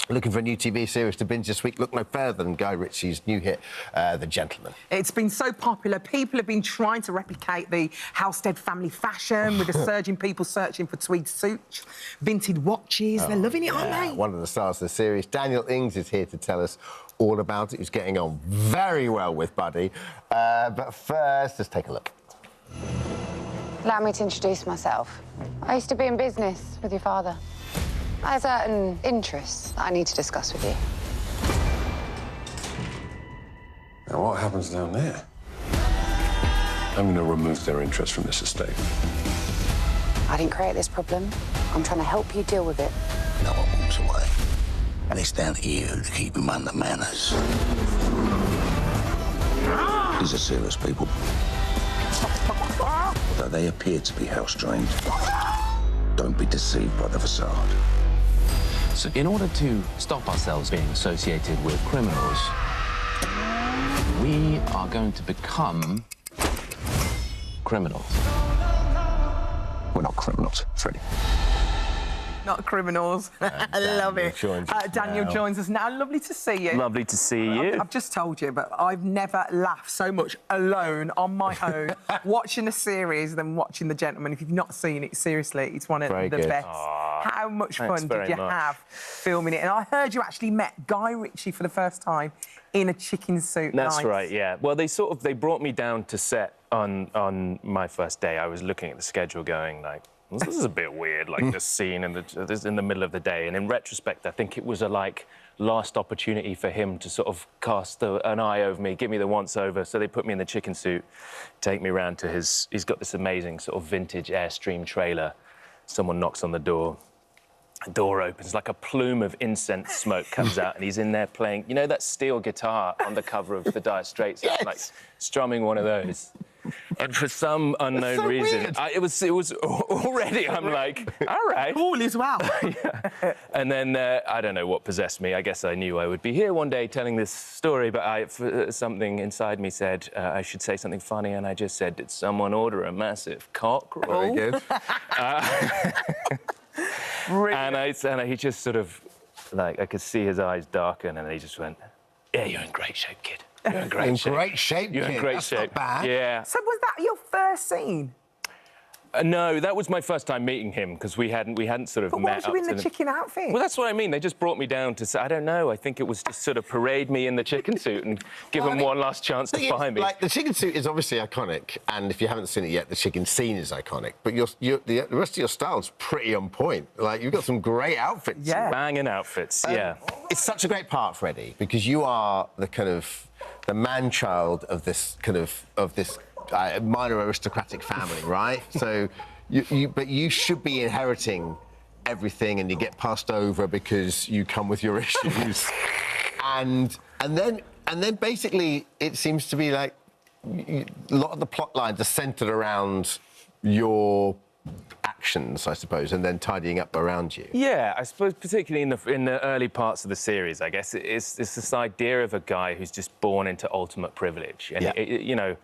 Looking for a new TV series to binge this week? Look no further than Guy Ritchie's new hit, The Gentleman. It's been so popular. People have been trying to replicate the Halstead family fashion with a surge in people searching for tweed suits, vintage watches. They're loving it, aren't they? One of the stars of the series, Daniel Ings, is here to tell us all about it. He's getting on very well with Buddy. But first, let's take a look. Allow me to introduce myself. I used to be in business with your father. I have certain interests that I need to discuss with you. Now, what happens down there? I'm going to remove their interest from this estate. I didn't create this problem. I'm trying to help you deal with it. No one walks away. And it's down to you to keep him under manners. These are serious people. Although they appear to be house-trained, don't be deceived by the facade. So in order to stop ourselves being associated with criminals, we are going to become criminals. We're not criminals, Freddie. Not criminals. I love it. Daniel joins us now. Lovely to see you. Lovely to see you. I've just told you, but I've never laughed so much alone on my own watching a series than watching The Gentleman. If you've not seen it, seriously, it's one of the best. How much fun did you have filming it? And I heard you actually met Guy Ritchie for the first time in a chicken suit. That's right, yeah. Well, they brought me down to set on my first day. I was looking at the schedule going, like, this is a bit weird, like this scene in the middle of the day. And in retrospect, I think it was a last opportunity for him to sort of cast an eye over me, give me the once-over. So they put me in the chicken suit, take me around to his... He's got this amazing sort of vintage Airstream trailer. Someone knocks on the door. The door opens, like a plume of incense smoke comes out, and he's in there playing, you know, that steel guitar on the cover of the Dire Straits, like strumming one of those. And for some unknown reason, it was already. I'm like, all right, cool as well. Yeah. And then I don't know what possessed me. I guess I knew I would be here one day telling this story, but something inside me said I should say something funny, and I just said, "Did someone order a massive cock roll?" Very good. And he just sort of, like, I could see his eyes darken, and he just went, "Yeah, you're in great shape, kid. You're in great shape. Great shape, You're in great shape. Not bad. Yeah." So was that your first scene? No, that was my first time meeting him, because we hadn't sort of But met what was you in the chicken outfit? Well, that's what I mean. They just brought me down to say, I don't know, I think it was just sort of parade me in the chicken suit and give them one last chance to find me. Like, the chicken suit is obviously iconic, and if you haven't seen it yet, the chicken scene is iconic, but the rest of your style's pretty on point. Like, you've got some great outfits. Yeah. Banging outfits, yeah. It's such a great part, Freddie, because you are the kind of the man-child of this kind of minor aristocratic family, right? So... But you should be inheriting everything, and you get passed over because you come with your issues. and then basically it seems to be like a lot of the plot lines are centred around your actions, I suppose, and then tidying up around you. Yeah, I suppose particularly in the early parts of the series, I guess it's this idea of a guy who's just born into ultimate privilege, and you know.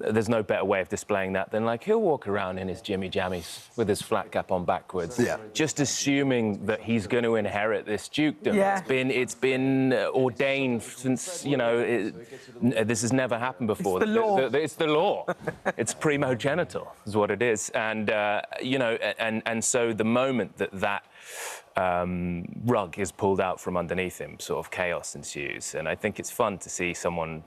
There's no better way of displaying that than, like, he'll walk around in his jimmy jammies with his flat cap on backwards, just assuming that he's going to inherit this dukedom. Yeah. It's been ordained since, you know, this has never happened before. It's the law. It's the law. It's primogenital, is what it is. And you know, and so the moment that rug is pulled out from underneath him, sort of chaos ensues. And I think it's fun to see someone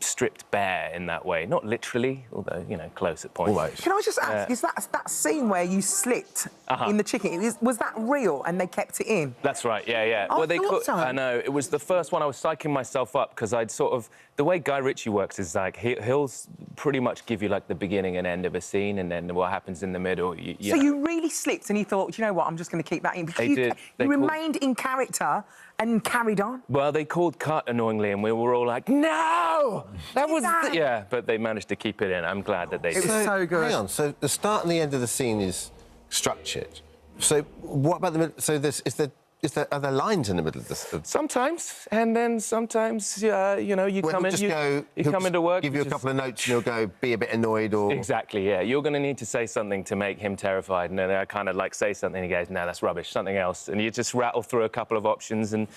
stripped bare in that way, not literally, although, you know, close at points. Always. Can I just ask, is that scene where you slipped in the chicken, was that real and they kept it in? That's right, yeah. Oh, I know, it was the first one. I was psyching myself up because I'd sort of... The way Guy Ritchie works is, like, he'll pretty much give you, like, the beginning and end of a scene, and then what happens in the middle. So you really slipped and you thought, do you know what, I'm just going to keep that in? Because you remained in character and carried on. Well, they called cut, annoyingly, and we were all like, no! That was... Yeah, but they managed to keep it in. I'm glad that they did. It was so good. Hang on, so the start and the end of the scene is structured. So what about the... So is are there lines in the middle of this? Sometimes, and then sometimes, you know, you come into work. Give you a couple of notes, and you'll go be a bit annoyed, or exactly, yeah. You're going to need to say something to make him terrified, and then I kind of like say something, and he goes, "No, that's rubbish." Something else, and you just rattle through a couple of options, and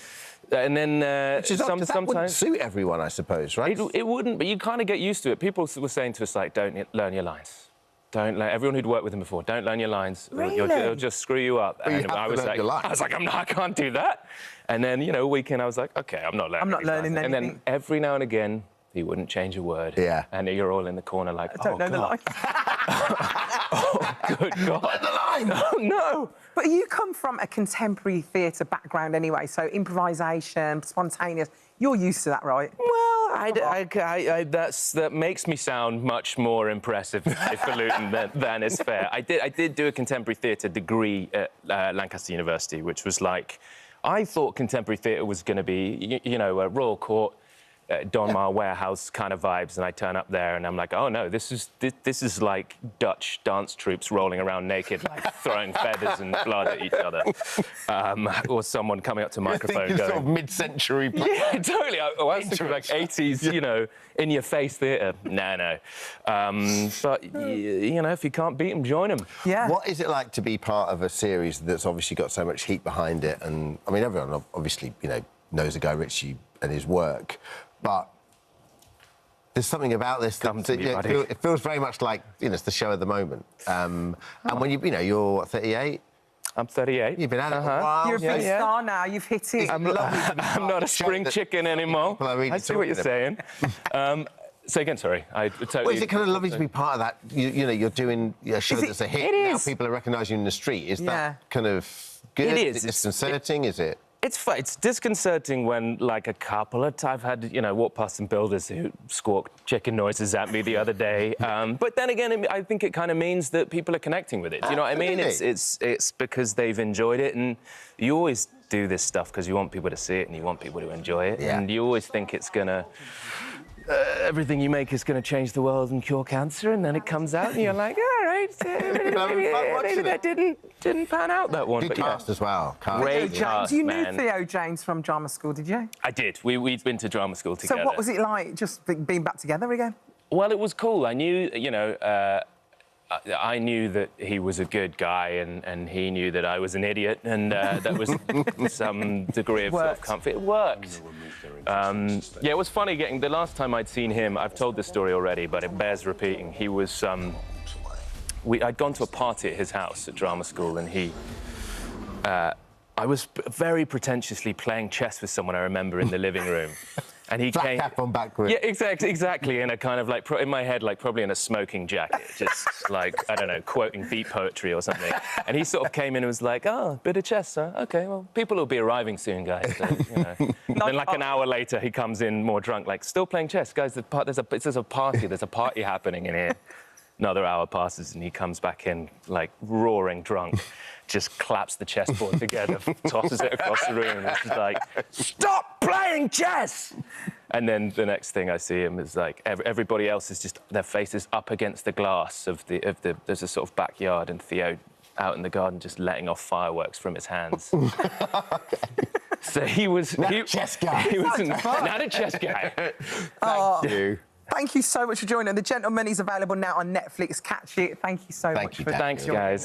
then that wouldn't suit everyone, I suppose, right? It wouldn't, but you kind of get used to it. People were saying to us like, "Don't learn your lines." Everyone who'd worked with him before, don't learn your lines. Really? It'll just screw you up. But I was like, I can't do that. And then, you know, a weekend I was like, OK, I'm not learning anything. And then every now and again, he wouldn't change a word. Yeah. And you're all in the corner like, I don't know the line. Oh, good God. the line! Oh, no. But you come from a contemporary theatre background anyway, so improvisation, spontaneous. You're used to that, right? Well, that makes me sound much more impressive, highfalutin than is fair. I did do a contemporary theatre degree at Lancaster University, which was like, I thought contemporary theatre was going to be, you know, a Royal Court, Donmar warehouse kind of vibes, and I turn up there and I'm like, oh no, this is like Dutch dance troops rolling around naked, like throwing feathers and blood at each other, or someone coming up to a microphone going, sort of mid-century. Yeah, totally. I was thinking like 80s, you know, in-your-face theatre. No. But you know, if you can't beat them, join them. Yeah. What is it like to be part of a series that's obviously got so much heat behind it? And I mean, everyone obviously, you know, knows Guy Ritchie and his work. But there's something about this that it feels very much like, you know, it's the show of the moment. And when you know, you're 38. I'm 38. You've been at it a while. You're a big star now. You've hit it. I'm not a spring chicken anymore. I see what you're saying. Say again, sorry. Well, is it kind of lovely to be part of that? You know, you're doing a show that's a hit. It is. Now people are recognising you in the street. Is that kind of good? It is. Is it disconcerting? Is it? It's disconcerting when, like, I've had, you know, walk past some builders who squawked chicken noises at me the other day. But then again, I think it kind of means that people are connecting with it. Do you know what I mean? It's because they've enjoyed it, and you always do this stuff because you want people to see it and you want people to enjoy it, and you always think it's gonna. Everything you make is going to change the world and cure cancer, and then it comes out and you're like, all right, maybe that didn't pan out, that one. Good cast as well. Great cast, You knew Theo James from drama school, did you? I did. We'd been to drama school together. So what was it like, just being back together again? Well, it was cool. I knew, you know, I knew that he was a good guy, and he knew that I was an idiot, and that was some degree of self-comfort. It worked. Yeah, it was funny getting... The last time I'd seen him, I've told this story already, but it bears repeating. He was... I'd gone to a party at his house at drama school, and he... I was very pretentiously playing chess with someone I remember in the living room. And he came... cap on backwards. Yeah, exactly. In a kind of like, in my head, like probably in a smoking jacket, just like, I don't know, quoting beat poetry or something. And he sort of came in and was like, oh, bit of chess, huh? OK, well, people will be arriving soon, guys. So, you know. Then like an hour later, he comes in more drunk, like, still playing chess, guys. There's a party happening in here. Another hour passes and he comes back in, like, roaring drunk. Just claps the chessboard together, tosses it across the room, and it's like, stop playing chess! And then the next thing I see him is like, everybody else is just, their faces up against the glass of the, there's a sort of backyard, and Theo out in the garden just letting off fireworks from his hands. So he was... Not a chess guy. He was not a chess guy. Thank you. Thank you so much for joining. The Gentleman is available now on Netflix. Catch it. Thank you so much. Thanks, for Thanks, guys.